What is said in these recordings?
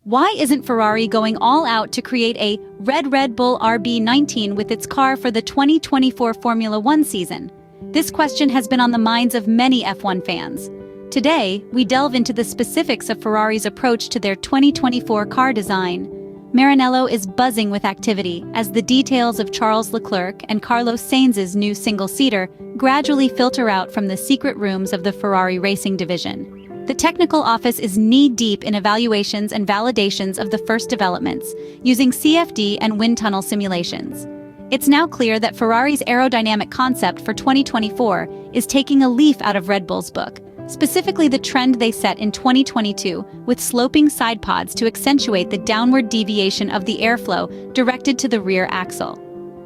Why isn't Ferrari going all out to create a Red Bull RB19 with its car for the 2024 Formula One season? This question has been on the minds of many F1 fans. Today, we delve into the specifics of Ferrari's approach to their 2024 car design. Maranello is buzzing with activity as the details of Charles Leclerc and Carlos Sainz's new single-seater gradually filter out from the secret rooms of the Ferrari racing division. The technical office is knee-deep in evaluations and validations of the first developments, using CFD and wind tunnel simulations. It's now clear that Ferrari's aerodynamic concept for 2024 is taking a leaf out of Red Bull's book, specifically the trend they set in 2022 with sloping side pods to accentuate the downward deviation of the airflow directed to the rear axle.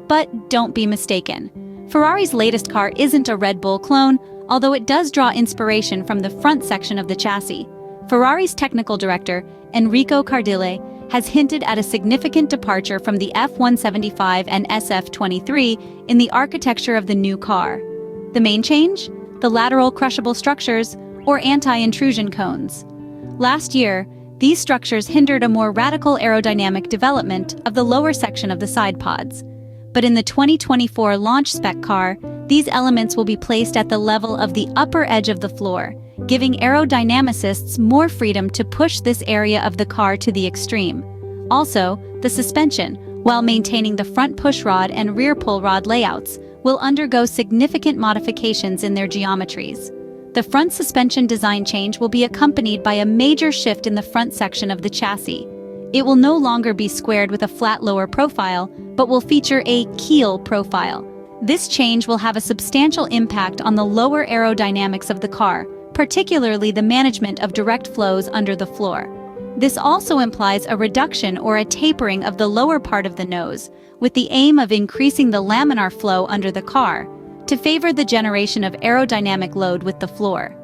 But don't be mistaken. Ferrari's latest car isn't a Red Bull clone, although it does draw inspiration from the front section of the chassis. Ferrari's technical director, Enrico Cardile, has hinted at a significant departure from the F175 and SF23 in the architecture of the new car. The main change? The lateral crushable structures, or anti-intrusion cones. Last year, these structures hindered a more radical aerodynamic development of the lower section of the side pods. But in the 2024 launch spec car, these elements will be placed at the level of the upper edge of the floor, giving aerodynamicists more freedom to push this area of the car to the extreme. Also, the suspension, while maintaining the front pushrod and rear pull rod layouts, will undergo significant modifications in their geometries. The front suspension design change will be accompanied by a major shift in the front section of the chassis. It will no longer be squared with a flat lower profile, but will feature a keel profile. This change will have a substantial impact on the lower aerodynamics of the car, particularly the management of direct flows under the floor. This also implies a reduction or a tapering of the lower part of the nose, with the aim of increasing the laminar flow under the car, to favor the generation of aerodynamic load with the floor.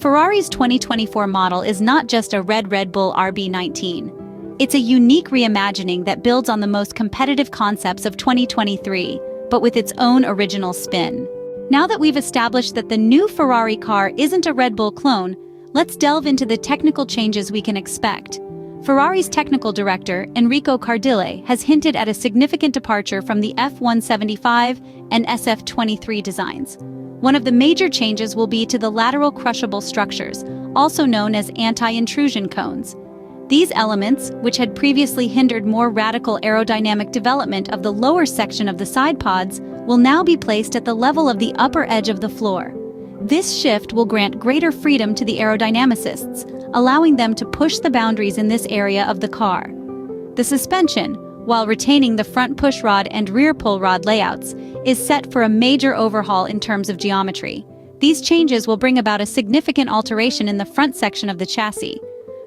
Ferrari's 2024 model is not just a Red Bull RB19. It's a unique reimagining that builds on the most competitive concepts of 2023, but with its own original spin. Now that we've established that the new Ferrari car isn't a Red Bull clone, let's delve into the technical changes we can expect. Ferrari's technical director, Enrico Cardile, has hinted at a significant departure from the F175 and SF23 designs. One of the major changes will be to the lateral crushable structures, also known as anti-intrusion cones. These elements, which had previously hindered more radical aerodynamic development of the lower section of the side pods, will now be placed at the level of the upper edge of the floor. This shift will grant greater freedom to the aerodynamicists, allowing them to push the boundaries in this area of the car. The suspension, while retaining the front pushrod and rear pull rod layouts, is set for a major overhaul in terms of geometry. These changes will bring about a significant alteration in the front section of the chassis.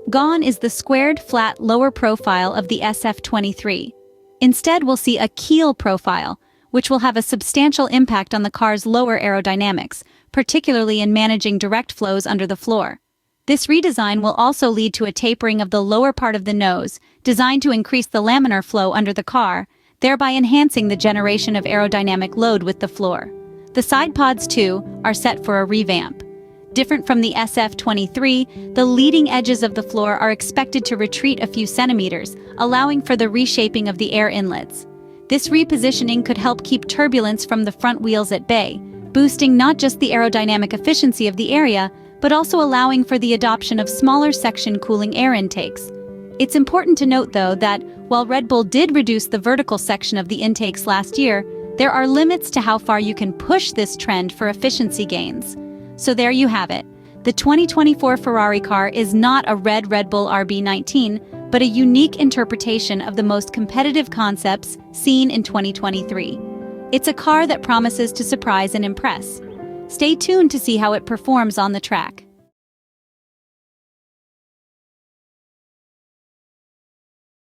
Gone is the squared, flat lower profile of the SF23. Instead, we'll see a keel profile, which will have a substantial impact on the car's lower aerodynamics, particularly in managing direct flows under the floor. This redesign will also lead to a tapering of the lower part of the nose, designed to increase the laminar flow under the car, thereby enhancing the generation of aerodynamic load with the floor. The side pods, too, are set for a revamp. Different from the SF23, the leading edges of the floor are expected to retreat a few centimeters, allowing for the reshaping of the air inlets. This repositioning could help keep turbulence from the front wheels at bay, boosting not just the aerodynamic efficiency of the area, but also allowing for the adoption of smaller section cooling air intakes. It's important to note, though, that while Red Bull did reduce the vertical section of the intakes last year, there are limits to how far you can push this trend for efficiency gains. So there you have it. The 2024 Ferrari car is not a Red Bull RB19, but a unique interpretation of the most competitive concepts seen in 2023. It's a car that promises to surprise and impress. Stay tuned to see how it performs on the track.